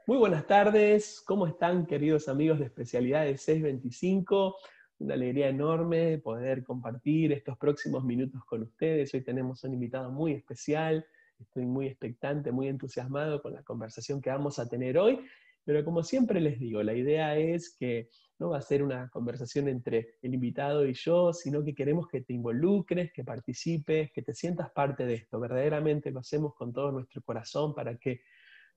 Muy buenas tardes, ¿cómo están queridos amigos de Especialidades 625? Una alegría enorme poder compartir estos próximos minutos con ustedes. Hoy tenemos un invitado muy especial, estoy muy expectante, muy entusiasmado con la conversación que vamos a tener hoy, pero como siempre les digo, la idea es que no va a ser una conversación entre el invitado y yo, sino que queremos que te involucres, que participes, que te sientas parte de esto. Verdaderamente lo hacemos con todo nuestro corazón para que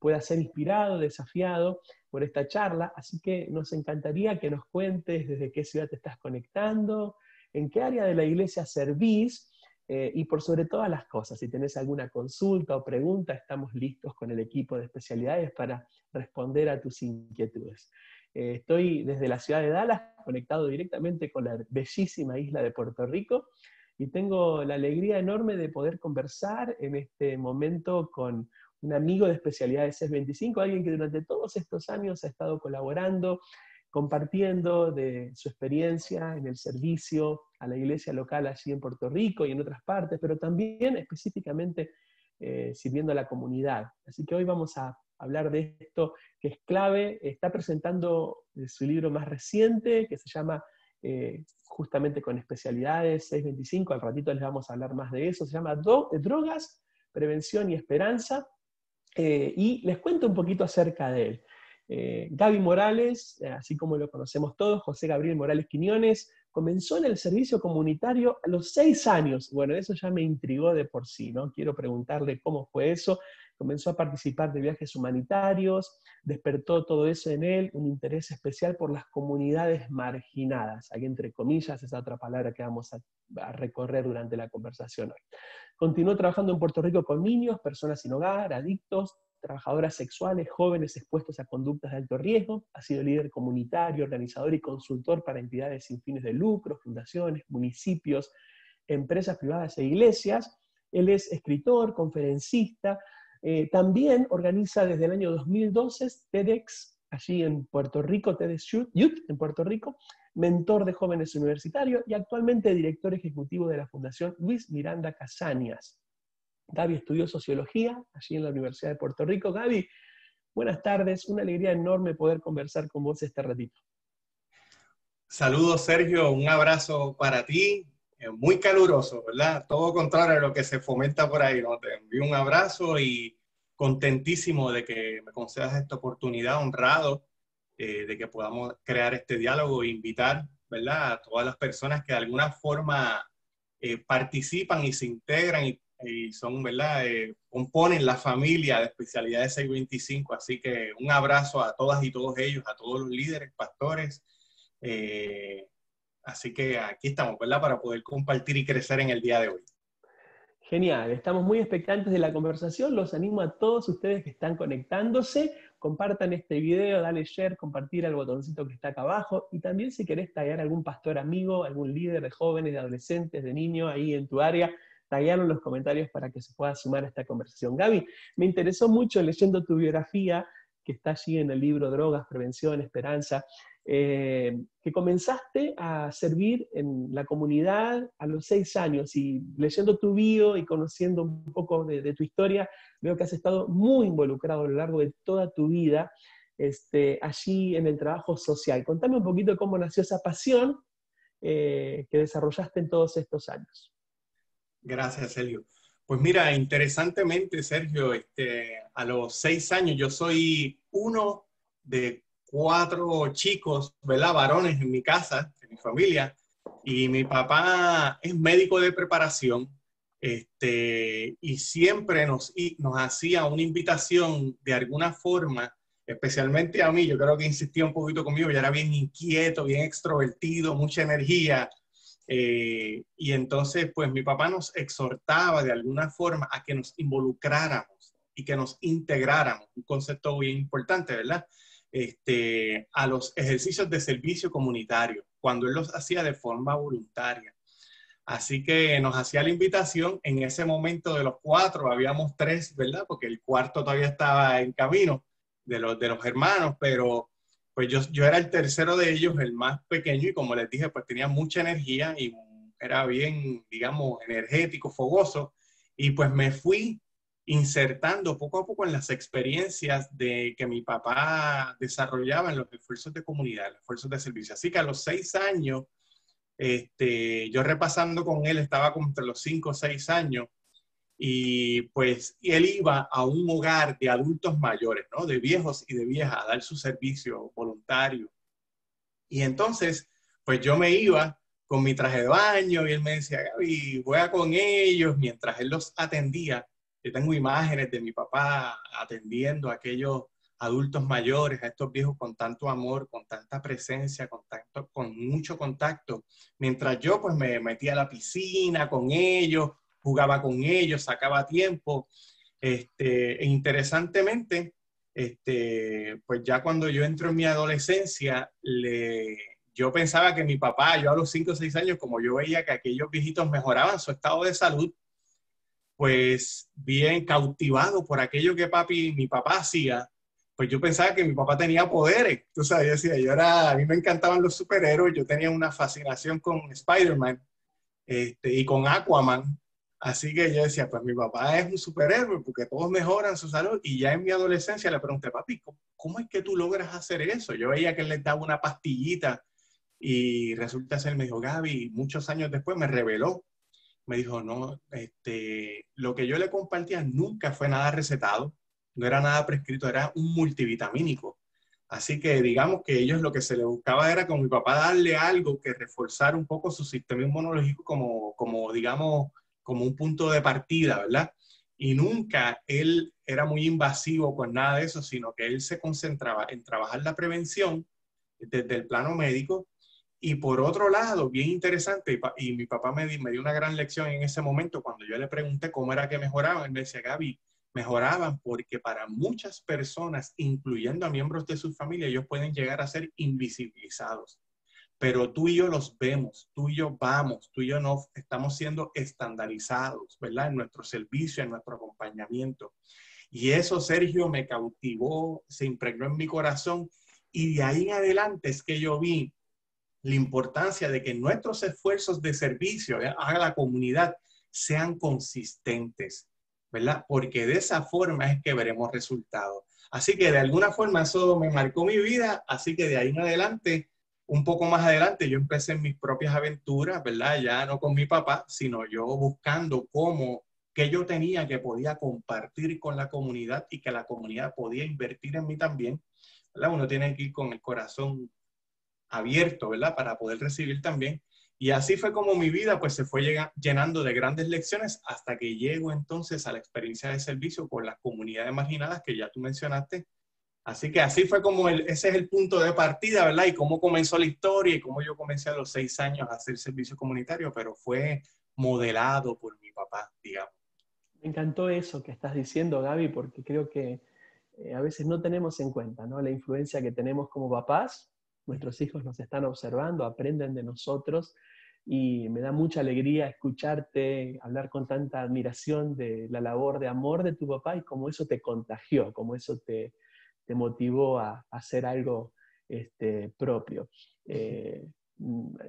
puedas ser inspirado, desafiado por esta charla. Así que nos encantaría que nos cuentes desde qué ciudad te estás conectando, en qué área de la iglesia servís, y por sobre todas las cosas, si tenés alguna consulta o pregunta, estamos listos con el equipo de especialidades para responder a tus inquietudes. Estoy desde la ciudad de Dallas, conectado directamente con la bellísima isla de Puerto Rico, y tengo la alegría enorme de poder conversar en este momento con un amigo de Especialidades 625, alguien que durante todos estos años ha estado colaborando, compartiendo de su experiencia en el servicio a la iglesia local allí en Puerto Rico y en otras partes, pero también específicamente sirviendo a la comunidad. Así que hoy vamos a hablar de esto que es clave. Está presentando su libro más reciente, que se llama justamente con Especialidades 625, al ratito les vamos a hablar más de eso, se llama Drogas, Prevención y Esperanza. Y les cuento un poquito acerca de él. Gaby Morales, así como lo conocemos todos, José Gabriel Morales Quiñones, comenzó en el servicio comunitario a los 6 años. Bueno, eso ya me intrigó de por sí, ¿no? Quiero preguntarle cómo fue eso. Comenzó a participar de viajes humanitarios, despertó todo eso en él, un interés especial por las comunidades marginadas. Ahí entre comillas, esa otra palabra que vamos a recorrer durante la conversación hoy. Continuó trabajando en Puerto Rico con niños, personas sin hogar, adictos, trabajadoras sexuales, jóvenes expuestos a conductas de alto riesgo. Ha sido líder comunitario, organizador y consultor para entidades sin fines de lucro, fundaciones, municipios, empresas privadas e iglesias. Él es escritor, conferencista. También organiza desde el año 2012 TEDx, allí en Puerto Rico, TEDx Youth en Puerto Rico, mentor de jóvenes universitarios y actualmente director ejecutivo de la Fundación Luis Miranda Casañas. Gaby estudió sociología allí en la Universidad de Puerto Rico. Gaby, buenas tardes, una alegría enorme poder conversar con vos este ratito. Saludos, Sergio, un abrazo para ti, muy caluroso, ¿verdad? Todo contrario a lo que se fomenta por ahí, ¿no? Te envío un abrazo y contentísimo de que me concedas esta oportunidad, honrado de que podamos crear este diálogo e invitar, ¿verdad?, a todas las personas que de alguna forma participan y se integran y son, ¿verdad?, componen la familia de Especialidades 625. Así que un abrazo a todas y todos ellos, a todos los líderes, pastores. Así que aquí estamos, ¿verdad?, para poder compartir y crecer en el día de hoy. Genial, estamos muy expectantes de la conversación. Los animo a todos ustedes que están conectándose, compartan este video, dale share, compartir al botoncito que está acá abajo, y también si querés taguear a algún pastor amigo, algún líder de jóvenes, de adolescentes, de niños ahí en tu área, taguealo en los comentarios para que se pueda sumar a esta conversación. Gaby, me interesó mucho leyendo tu biografía, que está allí en el libro Drogas, Prevención, Esperanza, que comenzaste a servir en la comunidad a los 6 años, y leyendo tu bio y conociendo un poco de tu historia, veo que has estado muy involucrado a lo largo de toda tu vida allí en el trabajo social. Contame un poquito cómo nació esa pasión que desarrollaste en todos estos años. Gracias, Sergio. Pues mira, interesantemente, Sergio, a los 6 años yo soy uno de 4 chicos, ¿verdad?, varones en mi casa, en mi familia, y mi papá es médico de preparación, y siempre nos hacía una invitación de alguna forma, especialmente a mí. Yo creo que insistía un poquito conmigo, yo era bien inquieto, bien extrovertido, mucha energía. Y entonces, pues mi papá nos exhortaba de alguna forma a que nos involucráramos y que nos integráramos, un concepto bien importante, ¿verdad? A los ejercicios de servicio comunitario, cuando él los hacía de forma voluntaria. Así que nos hacía la invitación. En ese momento de los 4 habíamos 3, ¿verdad? Porque el cuarto todavía estaba en camino de los hermanos, pero pues yo era el tercero de ellos, el más pequeño, y como les dije, pues tenía mucha energía y era bien, digamos, energético, fogoso, y pues me fui insertando poco a poco en las experiencias de que mi papá desarrollaba en los esfuerzos de comunidad, los esfuerzos de servicio. Así que a los 6 años, yo repasando con él, estaba como entre los 5 o 6 años, y pues él iba a un hogar de adultos mayores, ¿no? De viejos y de viejas, a dar su servicio voluntario. Y entonces, pues yo me iba con mi traje de baño y él me decía, Gaby, juega con ellos mientras él los atendía. Yo tengo imágenes de mi papá atendiendo a aquellos adultos mayores, a estos viejos con tanto amor, con tanta presencia, con mucho contacto. Mientras yo pues me metía a la piscina con ellos, jugaba con ellos, sacaba tiempo. E interesantemente, pues ya cuando yo entro en mi adolescencia, yo pensaba que mi papá, yo a los 5 o 6 años, como yo veía que aquellos viejitos mejoraban su estado de salud, pues bien cautivado por aquello que mi papá hacía, pues yo pensaba que mi papá tenía poderes. Tú sabes, yo decía, a mí me encantaban los superhéroes, yo tenía una fascinación con Spider-Man, y con Aquaman. Así que yo decía, pues mi papá es un superhéroe porque todos mejoran su salud. Y ya en mi adolescencia le pregunté, papi, ¿cómo es que tú logras hacer eso? Yo veía que él les daba una pastillita y resulta ser, me dijo, Gaby, muchos años después me reveló, me dijo, no, lo que yo le compartía nunca fue nada recetado, no era nada prescrito, era un multivitamínico. Así que digamos que ellos lo que se les buscaba era con mi papá darle algo que reforzara un poco su sistema inmunológico digamos, como un punto de partida, ¿verdad? Y nunca él era muy invasivo con nada de eso, sino que él se concentraba en trabajar la prevención desde el plano médico. Y por otro lado, bien interesante, y mi papá me dio una gran lección en ese momento cuando yo le pregunté cómo era que mejoraban. Él me decía, Gaby, mejoraban porque para muchas personas, incluyendo a miembros de su familia, ellos pueden llegar a ser invisibilizados. Pero tú y yo los vemos, tú y yo vamos, tú y yo no estamos siendo estandarizados, ¿verdad? En nuestro servicio, en nuestro acompañamiento. Y eso, Sergio, me cautivó, se impregnó en mi corazón. Y de ahí en adelante es que yo vi la importancia de que nuestros esfuerzos de servicio a la comunidad sean consistentes, ¿verdad? Porque de esa forma es que veremos resultados. Así que de alguna forma eso me marcó mi vida, así que de ahí en adelante, un poco más adelante, yo empecé en mis propias aventuras, ¿verdad? Ya no con mi papá, sino yo buscando qué yo tenía que podía compartir con la comunidad y que la comunidad podía invertir en mí también, ¿verdad? Uno tiene que ir con el corazón abierto, ¿verdad? Para poder recibir también. Y así fue como mi vida pues se fue llenando de grandes lecciones hasta que llego entonces a la experiencia de servicio con las comunidades marginadas que ya tú mencionaste. Así que así fue como ese es el punto de partida, ¿verdad? Y cómo comenzó la historia y cómo yo comencé a los 6 años a hacer servicio comunitario, pero fue modelado por mi papá, digamos. Me encantó eso que estás diciendo, Gaby, porque creo que a veces no tenemos en cuenta, ¿no? La influencia que tenemos como papás. Nuestros hijos nos están observando, aprenden de nosotros, y me da mucha alegría escucharte hablar con tanta admiración de la labor de amor de tu papá y cómo eso te contagió, cómo eso te motivó a hacer algo propio.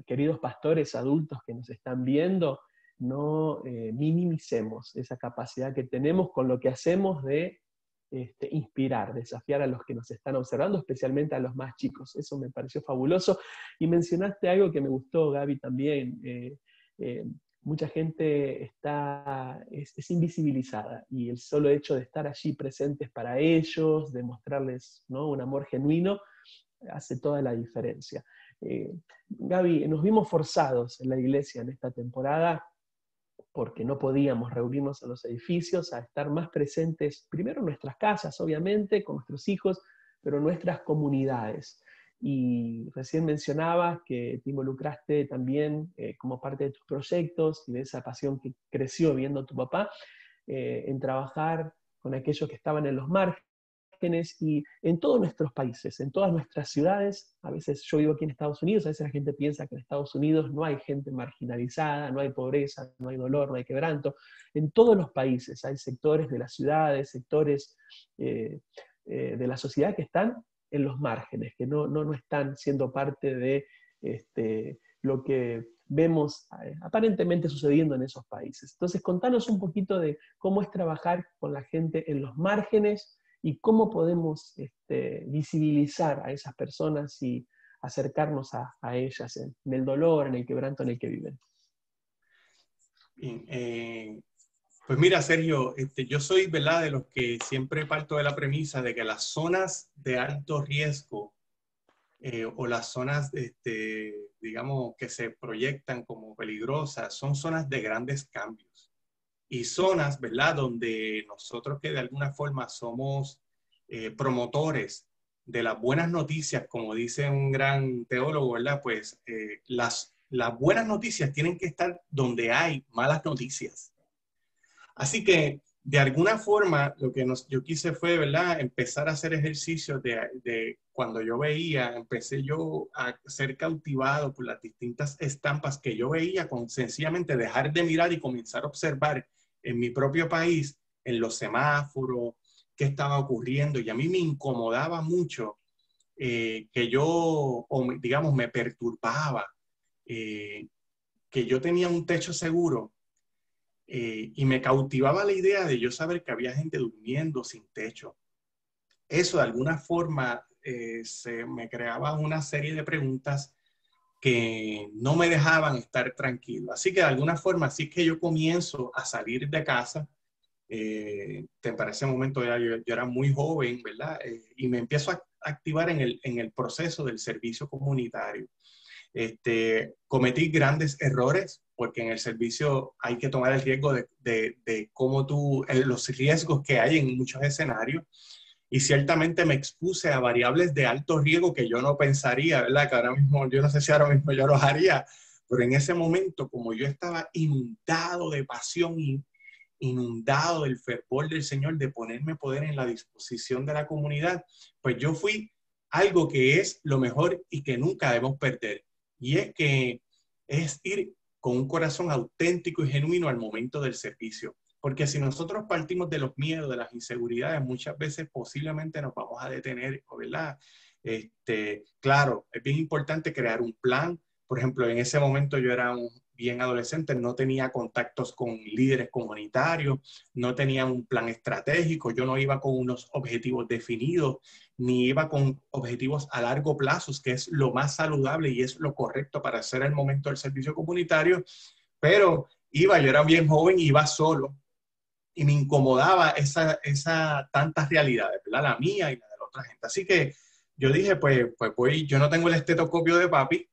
Queridos pastores adultos que nos están viendo, no minimicemos esa capacidad que tenemos con lo que hacemos de inspirar, desafiar a los que nos están observando, especialmente a los más chicos. Eso me pareció fabuloso. Y mencionaste algo que me gustó, Gaby, también. Mucha gente es invisibilizada, y el solo hecho de estar allí presentes para ellos, de mostrarles, ¿no?, un amor genuino, hace toda la diferencia. Gaby, nos vimos forzados en la iglesia en esta temporada, porque no podíamos reunirnos en los edificios, a estar más presentes, primero en nuestras casas, obviamente, con nuestros hijos, pero en nuestras comunidades. Y recién mencionabas que te involucraste también como parte de tus proyectos y de esa pasión que creció viendo a tu papá, en trabajar con aquellos que estaban en los márgenes, y en todos nuestros países, en todas nuestras ciudades. A veces yo vivo aquí en Estados Unidos, a veces la gente piensa que en Estados Unidos no hay gente marginalizada, no hay pobreza, no hay dolor, no hay quebranto. En todos los países hay sectores de las ciudades, sectores de la sociedad que están en los márgenes, que no están siendo parte de lo que vemos aparentemente sucediendo en esos países. Entonces, contanos un poquito de cómo es trabajar con la gente en los márgenes y cómo podemos visibilizar a esas personas y acercarnos a ellas en el dolor, en el quebranto en el que viven. Bien, pues mira, Sergio, yo soy, ¿verdad?, de los que siempre parto de la premisa de que las zonas de alto riesgo o las zonas, digamos, que se proyectan como peligrosas, son zonas de grandes cambios y zonas, ¿verdad?, donde nosotros que de alguna forma somos promotores de las buenas noticias, como dice un gran teólogo, ¿verdad? Pues las buenas noticias tienen que estar donde hay malas noticias. Así que, de alguna forma, lo que yo quise fue, ¿verdad?, empezar a hacer ejercicios de cuando yo veía, empecé yo a ser cautivado por las distintas estampas que yo veía, con sencillamente dejar de mirar y comenzar a observar en mi propio país, en los semáforos, qué estaba ocurriendo. Y a mí me incomodaba mucho que yo, digamos, me perturbaba, que yo tenía un techo seguro. Y me cautivaba la idea de yo saber que había gente durmiendo sin techo. Eso de alguna forma se me creaba una serie de preguntas que no me dejaban estar tranquilo. Así que de alguna forma, así que yo comienzo a salir de casa. Para ese momento yo era muy joven, ¿verdad? Y me empiezo a activar en el proceso del servicio comunitario. Cometí grandes errores porque en el servicio hay que tomar el riesgo de cómo los riesgos que hay en muchos escenarios. Y ciertamente me expuse a variables de alto riesgo que yo no pensaría, ¿verdad? Que ahora mismo, yo no sé si ahora mismo yo los haría, pero en ese momento, como yo estaba inundado de pasión y inundado del fervor del Señor de ponerme poder en la disposición de la comunidad, pues yo fui algo que es lo mejor y que nunca debemos perder. Y es que es ir con un corazón auténtico y genuino al momento del servicio. Porque si nosotros partimos de los miedos, de las inseguridades, muchas veces posiblemente nos vamos a detener, ¿verdad? Claro, es bien importante crear un plan. Por ejemplo, en ese momento yo era bien adolescente, no tenía contactos con líderes comunitarios, no tenía un plan estratégico, yo no iba con unos objetivos definidos, ni iba con objetivos a largo plazo, que es lo más saludable y es lo correcto para hacer el momento del servicio comunitario, pero yo era bien joven, iba solo y me incomodaba esa tantas realidades, ¿verdad? La mía y la de la otra gente. Así que yo dije, pues voy, yo no tengo el estetoscopio de papi,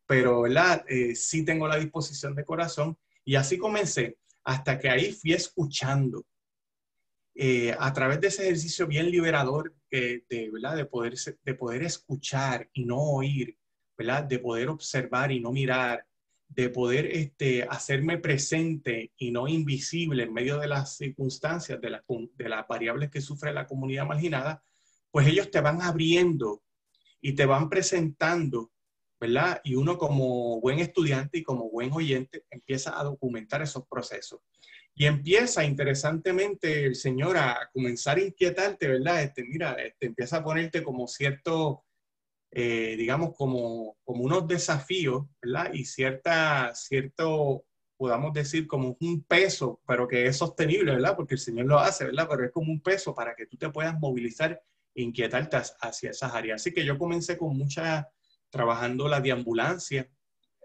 pero ¿verdad? Sí tengo la disposición de corazón y así comencé, hasta que ahí fui escuchando a través de ese ejercicio bien liberador ¿verdad? De poder escuchar y no oír, ¿verdad? De poder observar y no mirar, de poder hacerme presente y no invisible en medio de las circunstancias, de las variables que sufre la comunidad marginada, pues ellos te van abriendo y te van presentando, ¿verdad? Y uno como buen estudiante y como buen oyente empieza a documentar esos procesos. Y empieza, interesantemente, el Señor a comenzar a inquietarte, ¿verdad? Mira, empieza a ponerte como cierto, digamos, como unos desafíos, ¿verdad? Y cierto, podamos decir, como un peso, pero que es sostenible, ¿verdad? Porque el Señor lo hace, ¿verdad? Pero es como un peso para que tú te puedas movilizar e inquietarte hacia esas áreas. Así que yo comencé trabajando la deambulancia,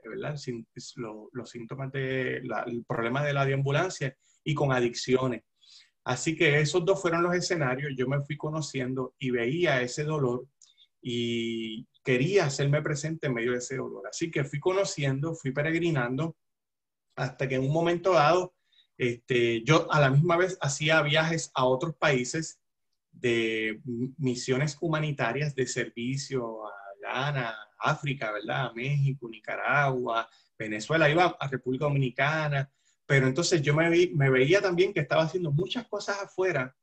¿verdad? Los síntomas el problema de la deambulancia y con adicciones. Así que esos dos fueron los escenarios. Yo me fui conociendo y veía ese dolor y quería hacerme presente en medio de ese dolor. Así que fui conociendo, fui peregrinando hasta que en un momento dado, yo a la misma vez hacía viajes a otros países de misiones humanitarias de servicio a Ghana, África, ¿verdad? México, Nicaragua, Venezuela, iba a República Dominicana, pero entonces yo me veía también que estaba haciendo muchas cosas afuera,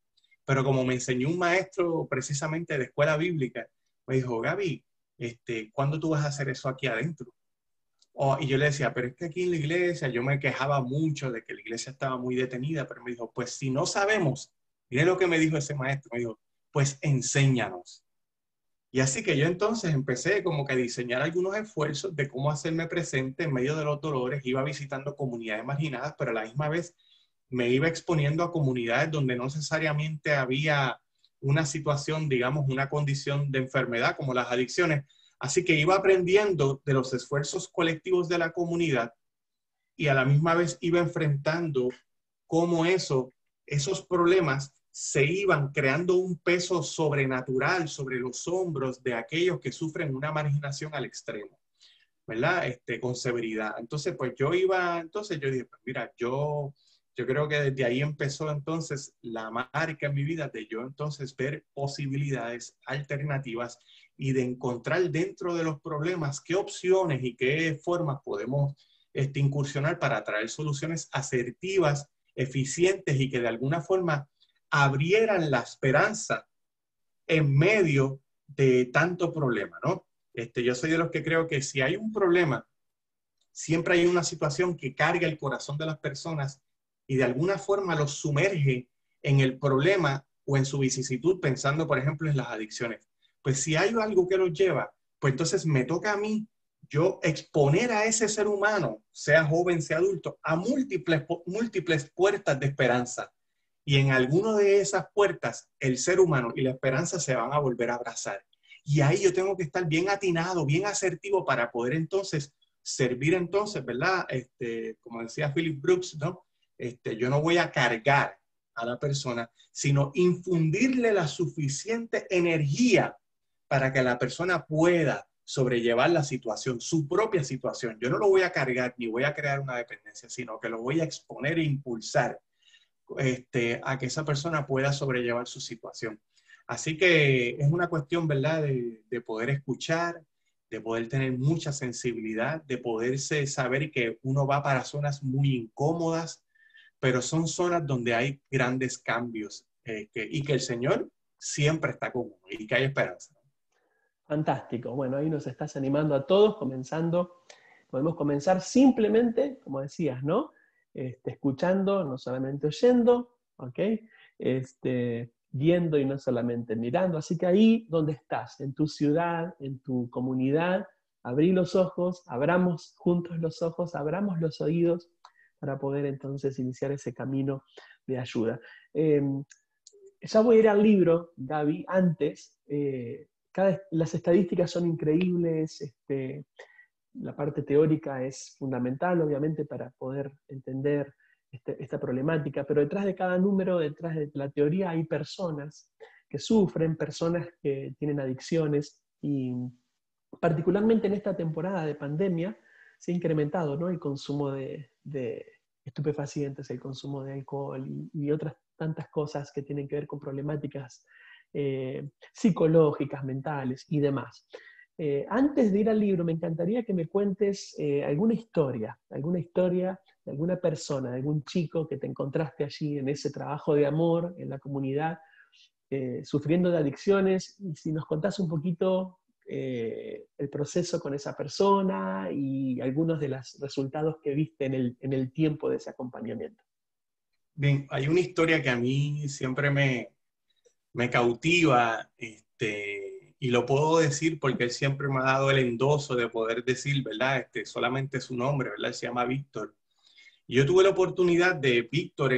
pero como me enseñó un maestro precisamente de escuela bíblica, me dijo, Gaby, ¿cuándo tú vas a hacer eso aquí adentro? Y yo le decía, pero es que aquí en la iglesia, yo me quejaba mucho de que la iglesia estaba muy detenida, pero me dijo, pues si no sabemos, mire lo que me dijo ese maestro, me dijo, pues enséñanos. Y así que yo entonces empecé como que a diseñar algunos esfuerzos de cómo hacerme presente en medio de los dolores. Iba visitando comunidades marginadas, pero a la misma vez me iba exponiendo a comunidades donde no necesariamente había una situación, digamos, una condición de enfermedad como las adicciones. Así que iba aprendiendo de los esfuerzos colectivos de la comunidad y a la misma vez iba enfrentando cómo esos problemas se iban creando un peso sobrenatural sobre los hombros de aquellos que sufren una marginación al extremo, ¿verdad? Con severidad. Entonces, pues yo dije, pues mira, yo creo que desde ahí empezó entonces la marca en mi vida de yo entonces ver posibilidades alternativas y de encontrar dentro de los problemas qué opciones y qué formas podemos incursionar para traer soluciones asertivas, eficientes y que de alguna forma abrieran la esperanza en medio de tanto problema, ¿no? Yo soy de los que creo que si hay un problema, siempre hay una situación que carga el corazón de las personas y de alguna forma los sumerge en el problema o en su vicisitud, pensando, por ejemplo, en las adicciones. Pues si hay algo que los lleva, pues entonces me toca a mí yo exponer a ese ser humano, sea joven, sea adulto, a múltiples puertas de esperanza. Y en alguna de esas puertas, el ser humano y la esperanza se van a volver a abrazar. Y ahí yo tengo que estar bien atinado, bien asertivo para poder entonces servir entonces, ¿verdad? Como decía Philip Brooks, ¿no? Yo no voy a cargar a la persona, sino infundirle la suficiente energía para que la persona pueda sobrellevar la situación, su propia situación. Yo no lo voy a cargar ni voy a crear una dependencia, sino que lo voy a exponer e impulsar a que esa persona pueda sobrellevar su situación. Así que es una cuestión, ¿verdad?, de poder escuchar, de poder tener mucha sensibilidad, de poderse saber que uno va para zonas muy incómodas, pero son zonas donde hay grandes cambios y que el Señor siempre está con uno y que hay esperanza. Fantástico. Bueno, ahí nos estás animando a todos, podemos comenzar simplemente, como decías, ¿no? Escuchando, no solamente oyendo, ¿ok? Viendo y no solamente mirando. Así que ahí donde estás, en tu ciudad, en tu comunidad, abrí los ojos, abramos juntos los ojos, abramos los oídos para poder entonces iniciar ese camino de ayuda. Ya voy a ir al libro, Gaby, antes. Las estadísticas son increíbles, la parte teórica es fundamental, obviamente, para poder entender esta problemática, pero detrás de cada número, detrás de la teoría, hay personas que sufren, personas que tienen adicciones, y particularmente en esta temporada de pandemia se ha incrementado, ¿no?, el consumo de estupefacientes, el consumo de alcohol y otras tantas cosas que tienen que ver con problemáticas psicológicas, mentales y demás. Antes de ir al libro, me encantaría que me cuentes alguna historia de alguna persona, de algún chico que te encontraste allí en ese trabajo de amor, en la comunidad, sufriendo de adicciones, y si nos contás un poquito el proceso con esa persona y algunos de los resultados que viste en el tiempo de ese acompañamiento. Bien, hay una historia que a mí siempre me cautiva, y lo puedo decir porque él siempre me ha dado el endoso de poder decir, ¿verdad? Solamente su nombre, ¿verdad? Él se llama Víctor. Y yo tuve la oportunidad de Víctor,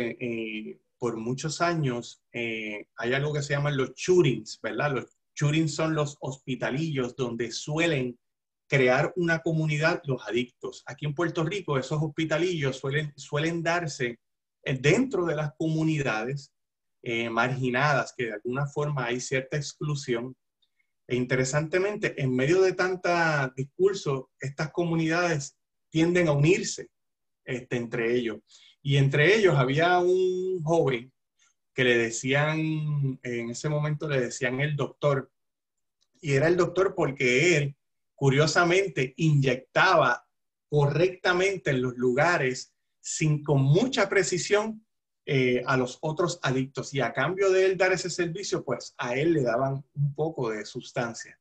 por muchos años, hay algo que se llaman los shootings, ¿verdad? Los shootings son los hospitalillos donde suelen crear una comunidad los adictos. Aquí en Puerto Rico esos hospitalillos suelen darse dentro de las comunidades marginadas, que de alguna forma hay cierta exclusión. E interesantemente, en medio de tanta discurso, estas comunidades tienden a unirse entre ellos. Y entre ellos había un joven que le decían, en ese momento le decían el doctor, y era el doctor porque él, curiosamente, inyectaba correctamente en los lugares, con mucha precisión, a los otros adictos. Y a cambio de él dar ese servicio, pues a él le daban un poco de sustancia.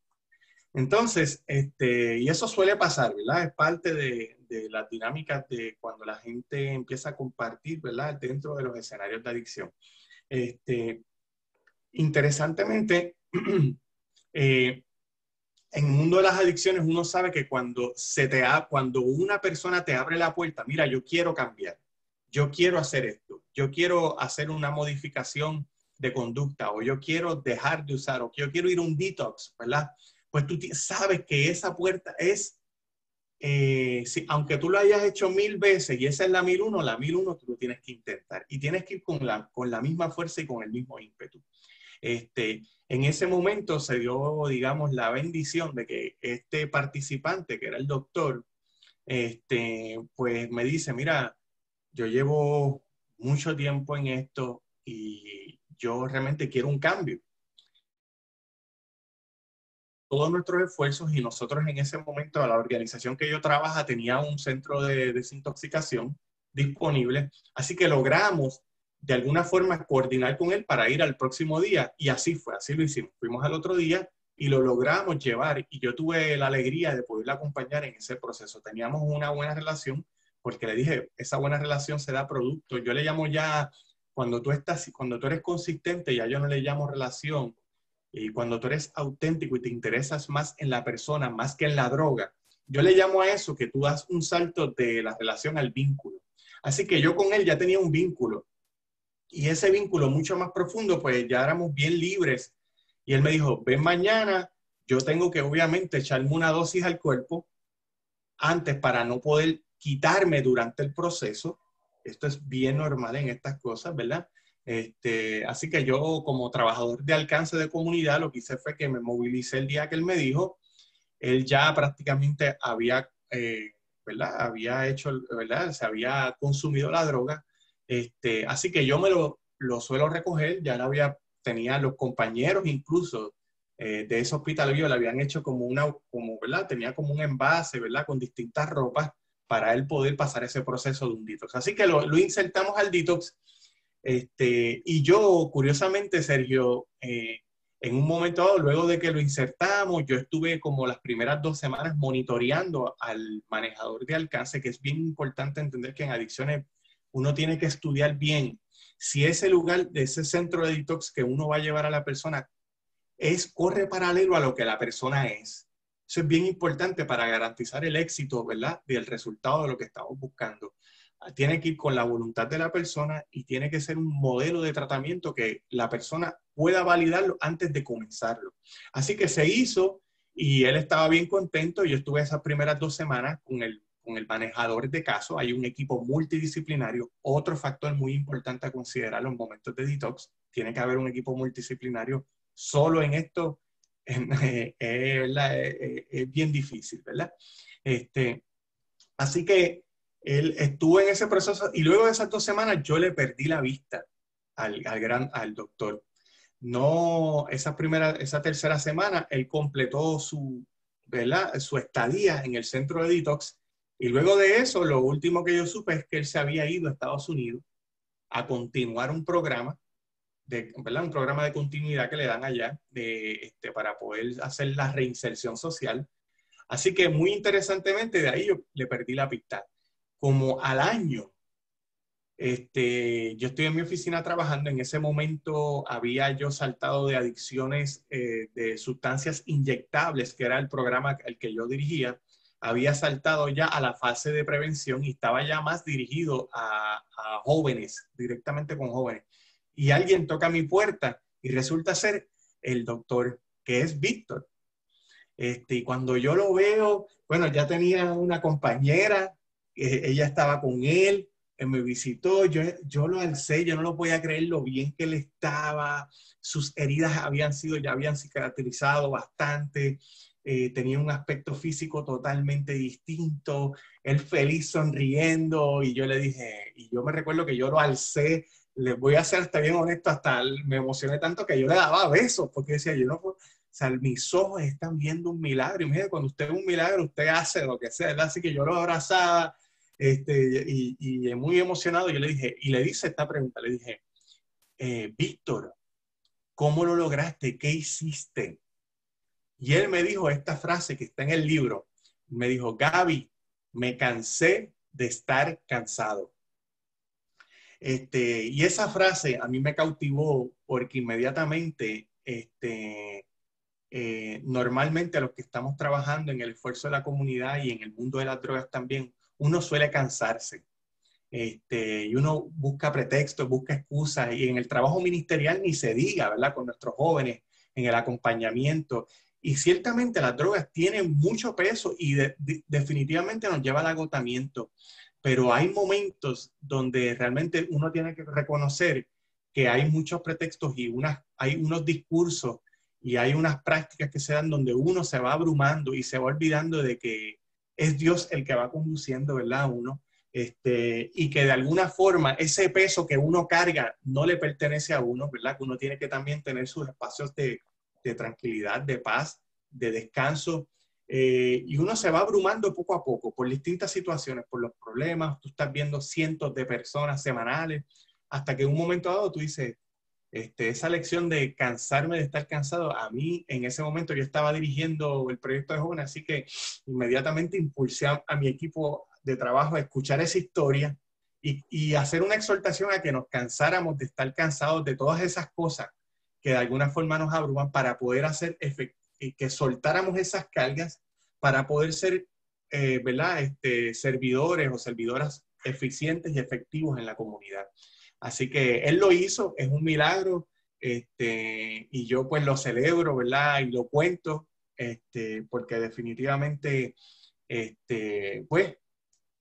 Entonces, y eso suele pasar, ¿verdad? Es parte de las dinámicas de cuando la gente empieza a compartir, ¿verdad? Dentro de los escenarios de adicción. Interesantemente, en el mundo de las adicciones uno sabe que cuando una persona te abre la puerta, mira, yo quiero cambiar, yo quiero hacer esto, yo quiero hacer una modificación de conducta, o yo quiero dejar de usar, o yo quiero ir a un detox, ¿verdad? Pues tú sabes que esa puerta es, sí, aunque tú lo hayas hecho 1000 veces y esa es la 1001 tú lo tienes que intentar y tienes que ir con la misma fuerza y con el mismo ímpetu. En ese momento se dio, digamos, la bendición de que este participante, que era el doctor, pues me dice, mira, yo llevo mucho tiempo en esto y yo realmente quiero un cambio. Todos nuestros esfuerzos y nosotros en ese momento, la organización que yo trabajo tenía un centro de desintoxicación disponible, así que logramos de alguna forma coordinar con él para ir al próximo día y así fue, así lo hicimos. Fuimos al otro día y lo logramos llevar y yo tuve la alegría de poderle acompañar en ese proceso. Teníamos una buena relación porque le dije, esa buena relación se da producto. Yo le llamo ya, cuando tú eres consistente, ya yo no le llamo relación, y cuando tú eres auténtico y te interesas más en la persona, más que en la droga, yo le llamo a eso que tú das un salto de la relación al vínculo. Así que yo con él ya tenía un vínculo y ese vínculo mucho más profundo, pues ya éramos bien libres. Y él me dijo, ven mañana, yo tengo que obviamente echarme una dosis al cuerpo antes para no poder quitarme durante el proceso. Esto es bien normal en estas cosas, ¿verdad? Así que yo como trabajador de alcance de comunidad lo que hice fue que me movilicé el día que él me dijo. Él ya prácticamente había, ¿verdad? Había hecho, ¿verdad? Se había consumido la droga. Así que yo lo suelo recoger, ya tenía los compañeros incluso de ese hospital, le habían hecho ¿verdad? Tenía como un envase, ¿verdad? Con distintas ropas para él poder pasar ese proceso de un detox. Así que lo insertamos al detox. Y yo, curiosamente, Sergio, en un momento dado, luego de que lo insertamos, yo estuve como las primeras 2 semanas monitoreando al manejador de alcance, que es bien importante entender que en adicciones uno tiene que estudiar bien si ese lugar, de ese centro de detox que uno va a llevar a la persona, corre paralelo a lo que la persona es. Eso es bien importante para garantizar el éxito, ¿verdad? Del resultado de lo que estamos buscando. Tiene que ir con la voluntad de la persona y tiene que ser un modelo de tratamiento que la persona pueda validarlo antes de comenzarlo. Así que se hizo y él estaba bien contento. Yo estuve esas primeras 2 semanas con el manejador de casos. Hay un equipo multidisciplinario. Otro factor muy importante a considerar en los momentos de detox. Tiene que haber un equipo multidisciplinario. Solo en esto es bien difícil, ¿verdad? Así que él estuvo en ese proceso y luego de esas 2 semanas yo le perdí la vista al doctor. No, esa tercera semana él completó ¿verdad? Su estadía en el centro de detox y luego de eso lo último que yo supe es que él se había ido a Estados Unidos a continuar un programa ¿verdad? Un programa de continuidad que le dan allá para poder hacer la reinserción social. Así que muy interesantemente de ahí yo le perdí la pista. Como al año, yo estoy en mi oficina trabajando, en ese momento había yo saltado de adicciones de sustancias inyectables, que era el programa al que yo dirigía, había saltado ya a la fase de prevención y estaba ya más dirigido a jóvenes, directamente con jóvenes. Y alguien toca mi puerta y resulta ser el doctor, que es Víctor. Y cuando yo lo veo, bueno, ya tenía una compañera, ella estaba con él, me visitó, yo lo alcé, yo no lo podía creer lo bien que él estaba, sus heridas ya habían cicatrizado bastante, tenía un aspecto físico totalmente distinto, él feliz sonriendo, y yo le dije, y yo me recuerdo que yo lo alcé, les voy a ser hasta bien honesto, me emocioné tanto que yo le daba besos, porque decía, yo no puedo, o sea, mis ojos están viendo un milagro. Y mire, cuando usted ve un milagro, usted hace lo que sea, ¿verdad? Así que yo lo abrazaba y muy emocionado. Yo le dije, y le hice esta pregunta, le dije, Víctor, ¿cómo lo lograste? ¿Qué hiciste? Y él me dijo esta frase que está en el libro. Me dijo, Gaby, me cansé de estar cansado. Y esa frase a mí me cautivó porque inmediatamente normalmente los que estamos trabajando en el esfuerzo de la comunidad y en el mundo de las drogas también, uno suele cansarse. Y uno busca pretextos, busca excusas, y en el trabajo ministerial ni se diga, ¿verdad? Con nuestros jóvenes, en el acompañamiento. Y ciertamente las drogas tienen mucho peso y definitivamente nos lleva al agotamiento. Pero hay momentos donde realmente uno tiene que reconocer que hay muchos pretextos y hay unos discursos y hay unas prácticas que se dan donde uno se va abrumando y se va olvidando de que es Dios el que va conduciendo, ¿verdad? A uno. Y que de alguna forma ese peso que uno carga no le pertenece a uno, ¿verdad? Que uno tiene que también tener sus espacios de tranquilidad, de paz, de descanso. Y uno se va abrumando poco a poco por distintas situaciones, por los problemas. Tú estás viendo cientos de personas semanales, hasta que en un momento dado tú dices, esa lección de cansarme de estar cansado, a mí en ese momento yo estaba dirigiendo el proyecto de jóvenes, así que inmediatamente impulsé a mi equipo de trabajo a escuchar esa historia y hacer una exhortación a que nos cansáramos de estar cansados de todas esas cosas que de alguna forma nos abruman para poder hacer que soltáramos esas cargas para poder ser, ¿verdad? Servidores o servidoras eficientes y efectivos en la comunidad. Así que él lo hizo, es un milagro, y yo pues lo celebro, ¿verdad? Y lo cuento, porque definitivamente, pues,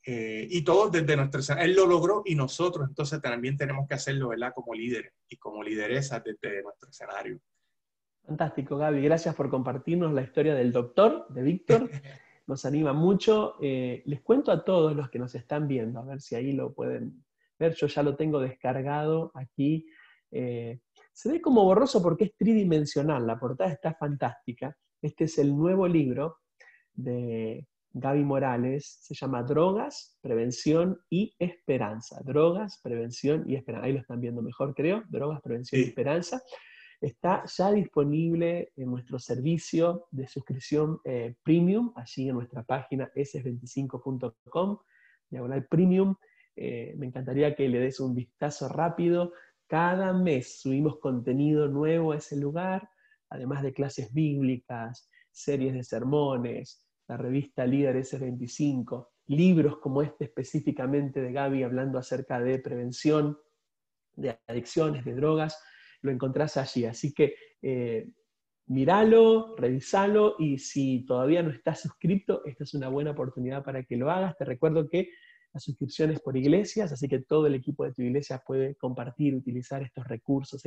y todos desde nuestro escenario, él lo logró y nosotros entonces también tenemos que hacerlo, ¿verdad? Como líderes y como lideresas desde nuestro escenario. Fantástico, Gaby. Gracias por compartirnos la historia del doctor, de Víctor. Nos anima mucho. Les cuento a todos los que nos están viendo, a ver si ahí lo pueden ver. Yo ya lo tengo descargado aquí. Se ve como borroso porque es tridimensional. La portada está fantástica. Este es el nuevo libro de Gaby Morales. Se llama Drogas, Prevención y Esperanza. Drogas, Prevención y Esperanza. Ahí lo están viendo mejor, creo. Drogas, Prevención y Sí. Esperanza. Está ya disponible en nuestro servicio de suscripción premium, allí en nuestra página s25.com, diagonal premium. Me encantaría que le des un vistazo rápido. Cada mes subimos contenido nuevo a ese lugar, además de clases bíblicas, series de sermones, la revista Líder S25, libros como este específicamente de Gaby hablando acerca de prevención, de adicciones, de drogas, lo encontrás allí. Así que míralo, revisalo, y si todavía no estás suscrito, esta es una buena oportunidad para que lo hagas. Te recuerdo que la suscripción es por iglesias, así que todo el equipo de tu iglesia puede compartir, utilizar estos recursos,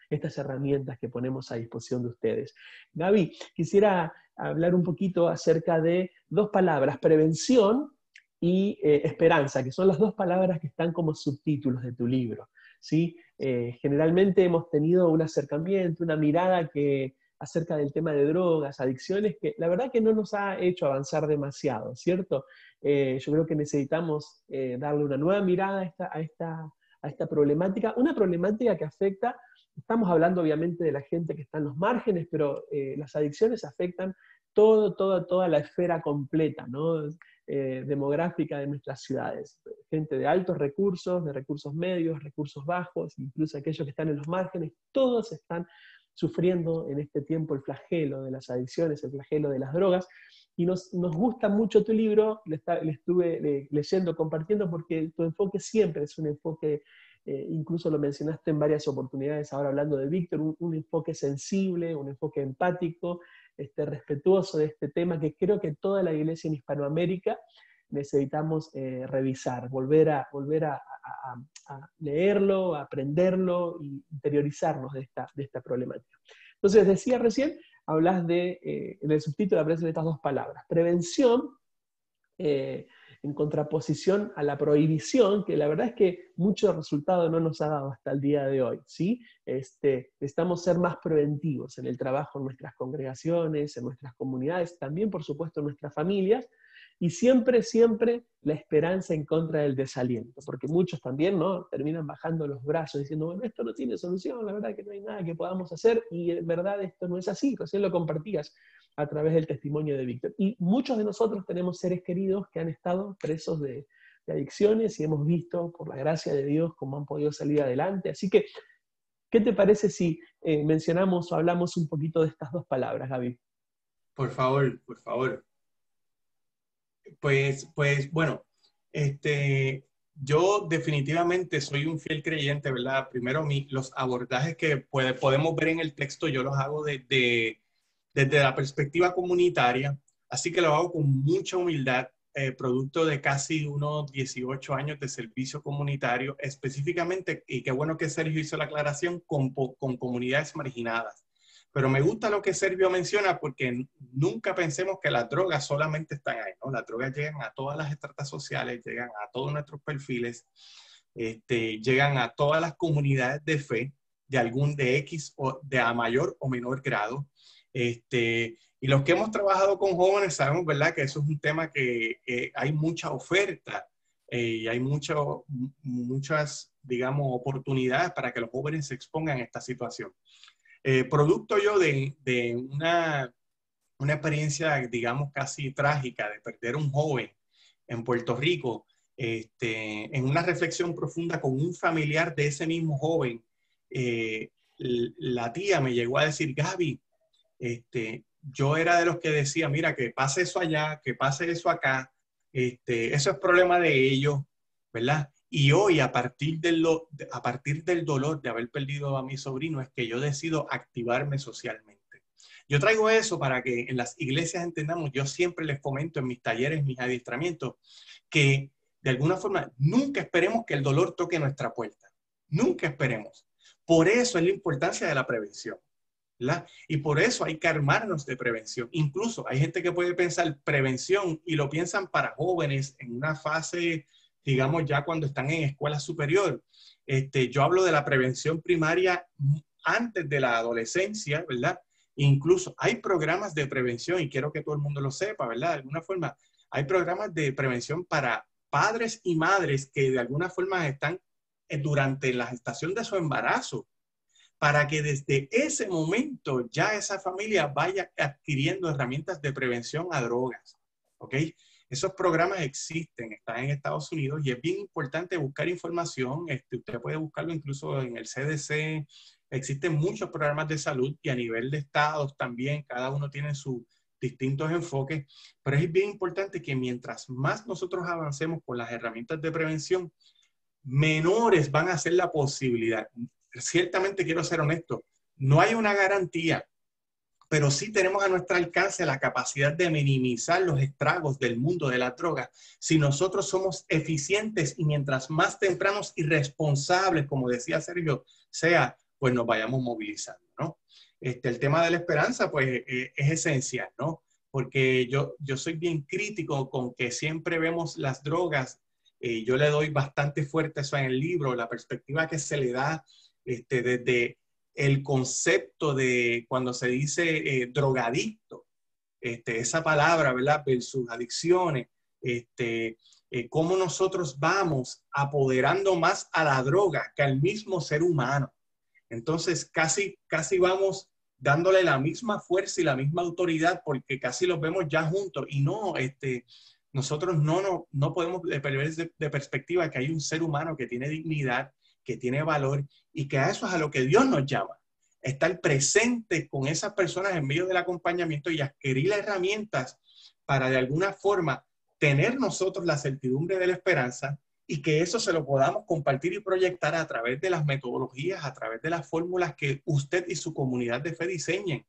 estas herramientas que ponemos a disposición de ustedes. Gaby, quisiera hablar un poquito acerca de dos palabras: prevención y esperanza, que son las dos palabras que están como subtítulos de tu libro. ¿Sí? Generalmente hemos tenido un acercamiento, una mirada acerca del tema de drogas, adicciones, que la verdad que no nos ha hecho avanzar demasiado, ¿cierto? Yo creo que necesitamos darle una nueva mirada a esta problemática, una problemática que afecta, estamos hablando obviamente de la gente que está en los márgenes, pero las adicciones afectan toda la esfera completa, ¿no? Demográfica de nuestras ciudades. Gente de altos recursos, de recursos medios, recursos bajos, incluso aquellos que están en los márgenes, todos están sufriendo en este tiempo el flagelo de las adicciones, el flagelo de las drogas. Y nos gusta mucho tu libro, le estuve leyendo, compartiendo, porque tu enfoque siempre es un enfoque, incluso lo mencionaste en varias oportunidades, ahora hablando de Víctor, un enfoque sensible, un enfoque empático, respetuoso de este tema, que creo que toda la iglesia en Hispanoamérica necesitamos revisar, volver a leerlo, a aprenderlo y interiorizarnos de esta problemática. Entonces, decía recién, hablas en el subtítulo aparecen estas dos palabras: prevención, en contraposición a la prohibición, que la verdad es que mucho resultado no nos ha dado hasta el día de hoy, ¿sí? Necesitamos ser más preventivos en el trabajo en nuestras congregaciones, en nuestras comunidades, también por supuesto en nuestras familias, y siempre, siempre la esperanza en contra del desaliento, porque muchos también, ¿no?, terminan bajando los brazos diciendo, bueno, esto no tiene solución, la verdad que no hay nada que podamos hacer, y en verdad esto no es así. Recién lo compartías a través del testimonio de Víctor. Y muchos de nosotros tenemos seres queridos que han estado presos de adicciones y hemos visto, por la gracia de Dios, cómo han podido salir adelante. Así que, ¿qué te parece si mencionamos o hablamos un poquito de estas dos palabras, Gaby. Por favor, por favor. Pues bueno, yo definitivamente soy un fiel creyente, ¿verdad? Primero, los abordajes que podemos ver en el texto, yo los hago desde la perspectiva comunitaria, así que lo hago con mucha humildad, producto de casi unos 18 años de servicio comunitario, específicamente, y qué bueno que Sergio hizo la aclaración, con comunidades marginadas. Pero me gusta lo que Sergio menciona porque nunca pensemos que las drogas solamente están ahí, ¿no? Las drogas llegan a todas las estratas sociales, llegan a todos nuestros perfiles, llegan a todas las comunidades de fe, de X o de a mayor o menor grado. Y los que hemos trabajado con jóvenes sabemos, ¿verdad?, que eso es un tema que hay mucha oferta y hay muchas, digamos, oportunidades para que los jóvenes se expongan a esta situación. Producto yo de una experiencia, digamos, casi trágica de perder un joven en Puerto Rico, en una reflexión profunda con un familiar de ese mismo joven, la tía me llegó a decir, Gaby, yo era de los que decía, mira, que pase eso allá, que pase eso acá, eso es problema de ellos, ¿verdad? Y hoy, a partir del dolor de haber perdido a mi sobrino, es que yo decido activarme socialmente. Yo traigo eso para que en las iglesias entendamos, yo siempre les comento en mis talleres, mis adiestramientos, que de alguna forma nunca esperemos que el dolor toque nuestra puerta. Nunca esperemos. Por eso es la importancia de la prevención, ¿verdad? Y por eso hay que armarnos de prevención. Incluso hay gente que puede pensar prevención y lo piensan para jóvenes en una fase, digamos, ya cuando están en escuela superior. Yo hablo de la prevención primaria antes de la adolescencia, ¿verdad? Incluso hay programas de prevención, y quiero que todo el mundo lo sepa, ¿verdad? De alguna forma, hay programas de prevención para padres y madres que de alguna forma están durante la gestación de su embarazo, para que desde ese momento ya esa familia vaya adquiriendo herramientas de prevención a drogas, ¿ok? Esos programas existen, están en Estados Unidos y es bien importante buscar información. Usted puede buscarlo incluso en el CDC. Existen muchos programas de salud y a nivel de estados también, cada uno tiene sus distintos enfoques, pero es bien importante que mientras más nosotros avancemos con las herramientas de prevención, menores van a ser la posibilidad. Ciertamente quiero ser honesto, no hay una garantía, pero sí tenemos a nuestro alcance la capacidad de minimizar los estragos del mundo de la droga si nosotros somos eficientes y mientras más tempranos y responsables, como decía Sergio, sea, pues nos vayamos movilizando, ¿no? El tema de la esperanza, pues, es esencial, ¿no? Porque yo soy bien crítico con que siempre vemos las drogas. Yo le doy bastante fuerte eso en el libro, la perspectiva que se le da desde el concepto de cuando se dice drogadicto, esa palabra, ¿verdad? Versus adicciones, cómo nosotros vamos apoderando más a la droga que al mismo ser humano. Entonces, casi vamos dándole la misma fuerza y la misma autoridad porque casi los vemos ya juntos y no, nosotros no podemos perder de perspectiva que hay un ser humano que tiene dignidad, que tiene valor y que a eso es a lo que Dios nos llama. Estar presente con esas personas en medio del acompañamiento y adquirir las herramientas para de alguna forma tener nosotros la certidumbre de la esperanza y que eso se lo podamos compartir y proyectar a través de las metodologías, a través de las fórmulas que usted y su comunidad de fe diseñen.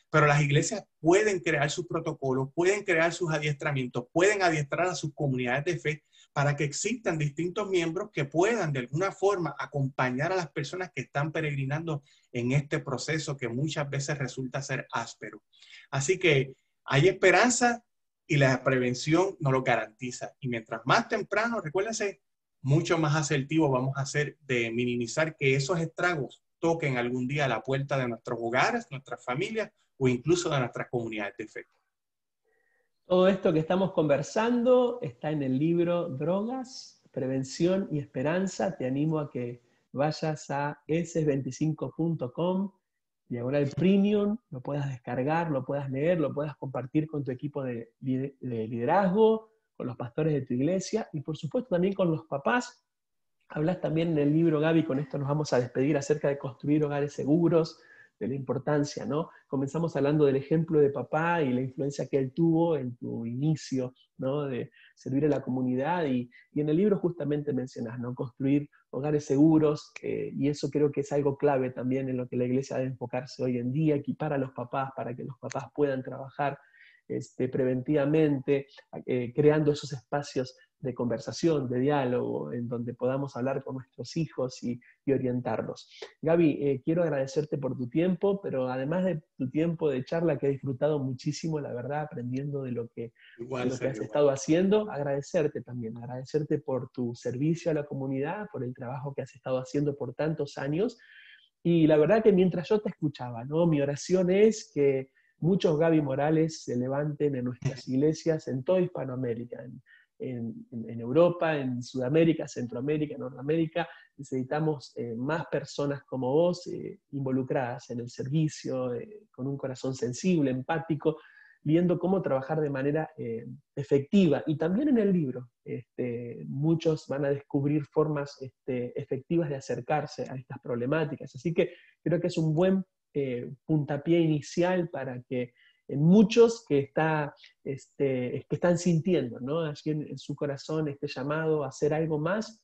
Pero las iglesias pueden crear sus protocolos, pueden crear sus adiestramientos, pueden adiestrar a sus comunidades de fe para que existan distintos miembros que puedan de alguna forma acompañar a las personas que están peregrinando en este proceso que muchas veces resulta ser áspero. Así que hay esperanza y la prevención nos lo garantiza. Y mientras más temprano, recuérdense, mucho más asertivo vamos a ser de minimizar que esos estragos toquen algún día a la puerta de nuestros hogares, nuestras familias o incluso de nuestras comunidades de fe. Todo esto que estamos conversando está en el libro Drogas, Prevención y Esperanza. Te animo a que vayas a eses25.com, diagonal premium, lo puedas descargar, lo puedas leer, lo puedas compartir con tu equipo de liderazgo, con los pastores de tu iglesia y por supuesto también con los papás. Hablas también en el libro, Gaby, con esto nos vamos a despedir, acerca de construir hogares seguros, de la importancia, ¿no? Comenzamos hablando del ejemplo de papá y la influencia que él tuvo en tu inicio, ¿no? De servir a la comunidad y en el libro justamente mencionas, ¿no? Construir hogares seguros, y eso creo que es algo clave también en lo que la iglesia debe enfocarse hoy en día, equipar a los papás para que los papás puedan trabajar preventivamente, creando esos espacios de conversación, de diálogo, en donde podamos hablar con nuestros hijos y orientarlos. Gaby, quiero agradecerte por tu tiempo, pero además de tu tiempo de charla, que he disfrutado muchísimo, la verdad, aprendiendo de lo que Igual, has Sergio, igual. estado haciendo, agradecerte también, agradecerte por tu servicio a la comunidad, por el trabajo que has estado haciendo por tantos años. Y la verdad que mientras yo te escuchaba, ¿no? Mi oración es que muchos Gaby Morales se levanten en nuestras iglesias en toda Hispanoamérica, en Europa, en Sudamérica, Centroamérica, Norteamérica. Necesitamos más personas como vos involucradas en el servicio, con un corazón sensible, empático, viendo cómo trabajar de manera efectiva. Y también en el libro, muchos van a descubrir formas efectivas de acercarse a estas problemáticas. Así que creo que es un buen puntapié inicial para que en muchos que están sintiendo, ¿no? Allí en su corazón este llamado a hacer algo más,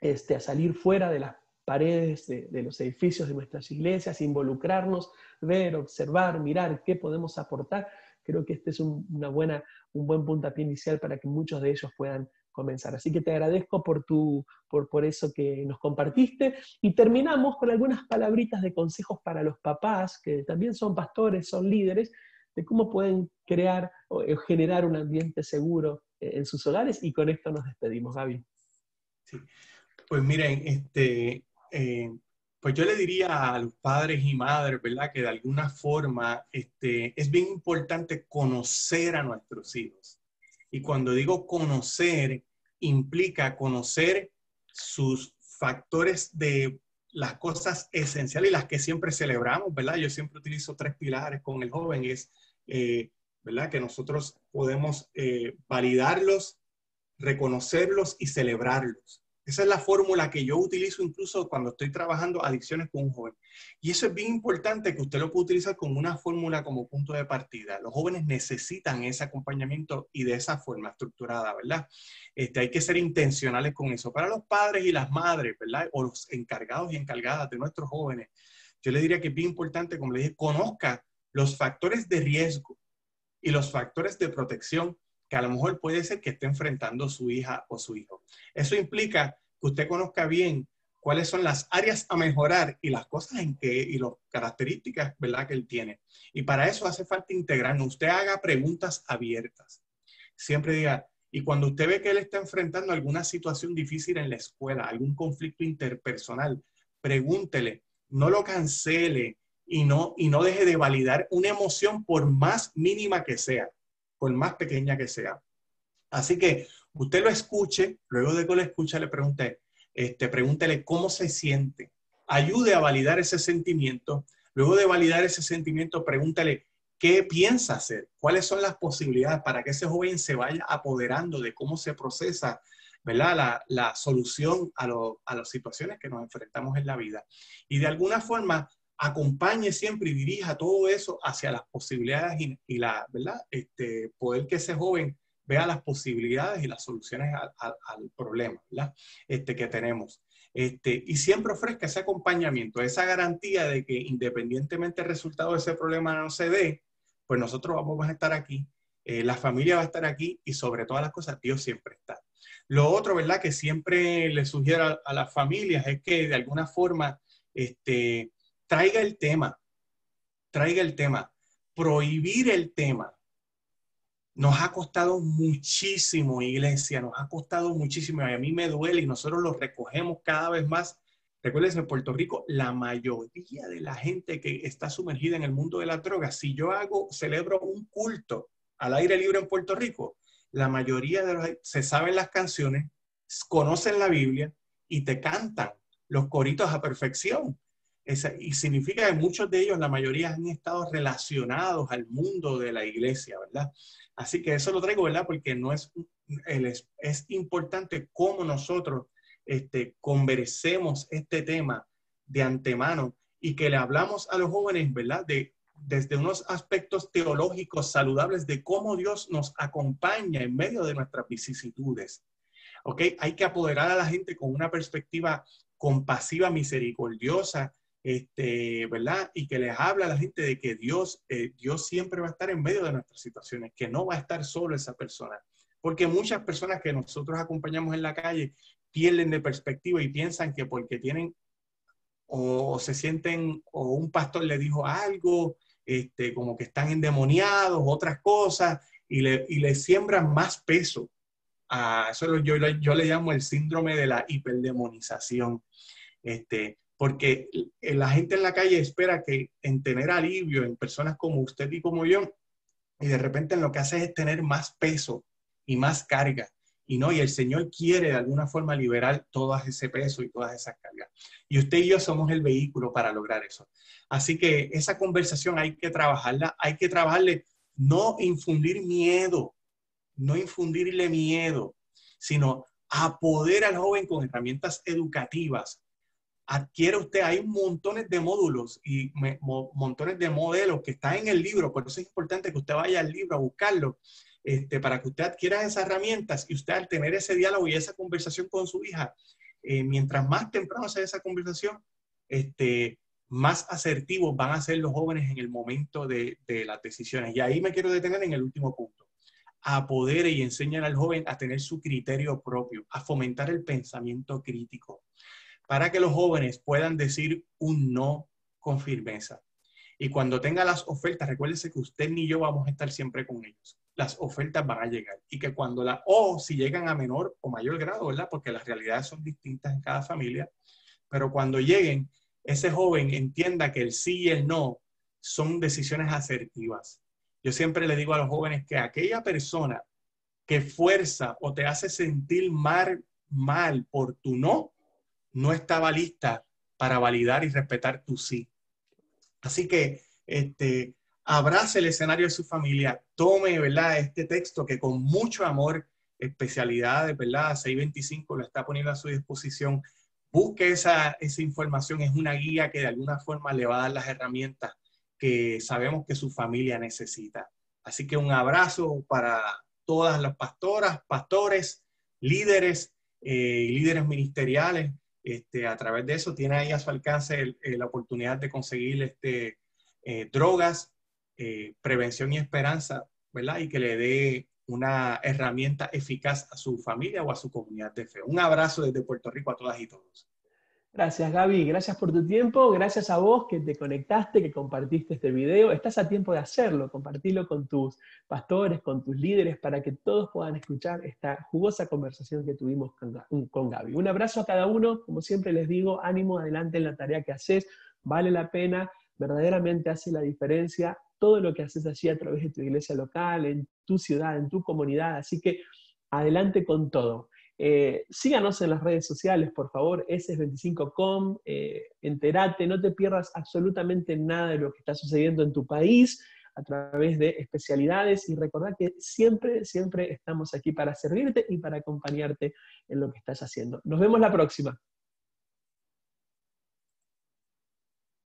a salir fuera de las paredes de los edificios de nuestras iglesias, involucrarnos, ver, observar, mirar qué podemos aportar. Creo que este es un buen puntapié inicial para que muchos de ellos puedan comenzar. Así que te agradezco por eso que nos compartiste, y terminamos con algunas palabritas de consejos para los papás, que también son pastores, son líderes, de cómo pueden crear o generar un ambiente seguro en sus hogares, y con esto nos despedimos, Gaby. Sí. Pues miren, pues yo le diría a los padres y madres, ¿verdad? Que de alguna forma es bien importante conocer a nuestros hijos. Y cuando digo conocer, implica conocer sus factores de las cosas esenciales y las que siempre celebramos, ¿verdad? Yo siempre utilizo 3 pilares con el joven, ¿verdad? Que nosotros podemos validarlos, reconocerlos y celebrarlos. Esa es la fórmula que yo utilizo incluso cuando estoy trabajando adicciones con un joven. Y eso es bien importante, que usted lo pueda utilizar como una fórmula, como punto de partida. Los jóvenes necesitan ese acompañamiento y de esa forma estructurada, ¿verdad? Hay que ser intencionales con eso. Para los padres y las madres, ¿verdad? O los encargados y encargadas de nuestros jóvenes, yo le diría que es bien importante, como le dije, conozca los factores de riesgo y los factores de protección que a lo mejor puede ser que esté enfrentando su hija o su hijo. Eso implica que usted conozca bien cuáles son las áreas a mejorar y las cosas y las características, ¿verdad?, que él tiene. Y para eso hace falta integrarnos. Usted haga preguntas abiertas. Siempre diga, y cuando usted ve que él está enfrentando alguna situación difícil en la escuela, algún conflicto interpersonal, pregúntele, no lo cancele y no deje de validar una emoción por más mínima que sea, por más pequeña que sea. Así que usted lo escuche, luego de que lo escuche, pregúntele cómo se siente. Ayude a validar ese sentimiento. Luego de validar ese sentimiento, pregúntele qué piensa hacer, cuáles son las posibilidades para que ese joven se vaya apoderando de cómo se procesa, ¿verdad?, la solución a las situaciones que nos enfrentamos en la vida. Y de alguna forma, acompañe siempre y dirija todo eso hacia las posibilidades ¿verdad? Poder que ese joven vea las posibilidades y las soluciones al problema, ¿verdad? Que tenemos. Y siempre ofrezca ese acompañamiento, esa garantía de que independientemente del resultado de ese problema no se dé, pues nosotros vamos a estar aquí, la familia va a estar aquí y sobre todas las cosas Dios siempre está. Lo otro, ¿verdad?, que siempre le sugiero a las familias es que de alguna forma traiga el tema, prohibir el tema. Nos ha costado muchísimo, iglesia, nos ha costado muchísimo. Y a mí me duele y nosotros lo recogemos cada vez más. Recuerden, en Puerto Rico, la mayoría de la gente que está sumergida en el mundo de la droga, si yo celebro un culto al aire libre en Puerto Rico, la mayoría se saben las canciones, conocen la Biblia y te cantan los coritos a perfección. Y significa que muchos de ellos, la mayoría, han estado relacionados al mundo de la iglesia, ¿verdad? Así que eso lo traigo, ¿verdad? Porque es importante cómo nosotros conversemos este tema de antemano y que le hablamos a los jóvenes, ¿verdad? Desde unos aspectos teológicos saludables de cómo Dios nos acompaña en medio de nuestras vicisitudes. ¿Ok? Hay que apoderar a la gente con una perspectiva compasiva, misericordiosa, ¿verdad? Y que les habla a la gente de que Dios siempre va a estar en medio de nuestras situaciones, que no va a estar solo esa persona. Porque muchas personas que nosotros acompañamos en la calle pierden de perspectiva y piensan que porque tienen o se sienten, o un pastor le dijo algo, como que están endemoniados, otras cosas, y le siembran más peso. Eso yo le llamo el síndrome de la hiperdemonización. Porque la gente en la calle espera que en tener alivio en personas como usted y como yo, y de repente lo que hace es tener más peso y más carga. Y el Señor quiere de alguna forma liberar todo ese peso y todas esas cargas. Y usted y yo somos el vehículo para lograr eso. Así que esa conversación hay que trabajarla, hay que trabajarle, no infundir miedo, no infundirle miedo, sino apoderar al joven con herramientas educativas. Adquiere usted, hay montones de módulos y montones de modelos que están en el libro, por eso es importante que usted vaya al libro a buscarlo, para que usted adquiera esas herramientas y usted al tener ese diálogo y esa conversación con su hija, mientras más temprano sea esa conversación, más asertivos van a ser los jóvenes en el momento de las decisiones. Y ahí me quiero detener en el último punto. Apodere y enseñar al joven a tener su criterio propio, a fomentar el pensamiento crítico, para que los jóvenes puedan decir un no con firmeza. Y cuando tenga las ofertas, recuérdese que usted ni yo vamos a estar siempre con ellos. Las ofertas van a llegar. Y que cuando si llegan a menor o mayor grado, ¿verdad? Porque las realidades son distintas en cada familia. Pero cuando lleguen, ese joven entienda que el sí y el no son decisiones asertivas. Yo siempre le digo a los jóvenes que aquella persona que fuerza o te hace sentir mal por tu no estaba lista para validar y respetar tu sí. Así que abrace el escenario de su familia, tome, ¿verdad?, este texto que con mucho amor, especialidades, ¿verdad?, 625 lo está poniendo a su disposición. Busque esa información, es una guía que de alguna forma le va a dar las herramientas que sabemos que su familia necesita. Así que un abrazo para todas las pastoras, pastores, líderes y líderes ministeriales. A través de eso tiene ahí a su alcance la oportunidad de conseguir drogas, prevención y esperanza, ¿verdad? Y que le dé una herramienta eficaz a su familia o a su comunidad de fe. Un abrazo desde Puerto Rico a todas y todos. Gracias, Gaby. Gracias por tu tiempo. Gracias a vos que te conectaste, que compartiste este video. Estás a tiempo de hacerlo. Compartilo con tus pastores, con tus líderes, para que todos puedan escuchar esta jugosa conversación que tuvimos con Gaby. Un abrazo a cada uno. Como siempre les digo, ánimo, adelante en la tarea que haces. Vale la pena. Verdaderamente hace la diferencia todo lo que haces allí a través de tu iglesia local, en tu ciudad, en tu comunidad. Así que adelante con todo. Síganos en las redes sociales, por favor, ss25.com, entérate, no te pierdas absolutamente nada de lo que está sucediendo en tu país a través de especialidades y recordá que siempre, siempre estamos aquí para servirte y para acompañarte en lo que estás haciendo. Nos vemos la próxima.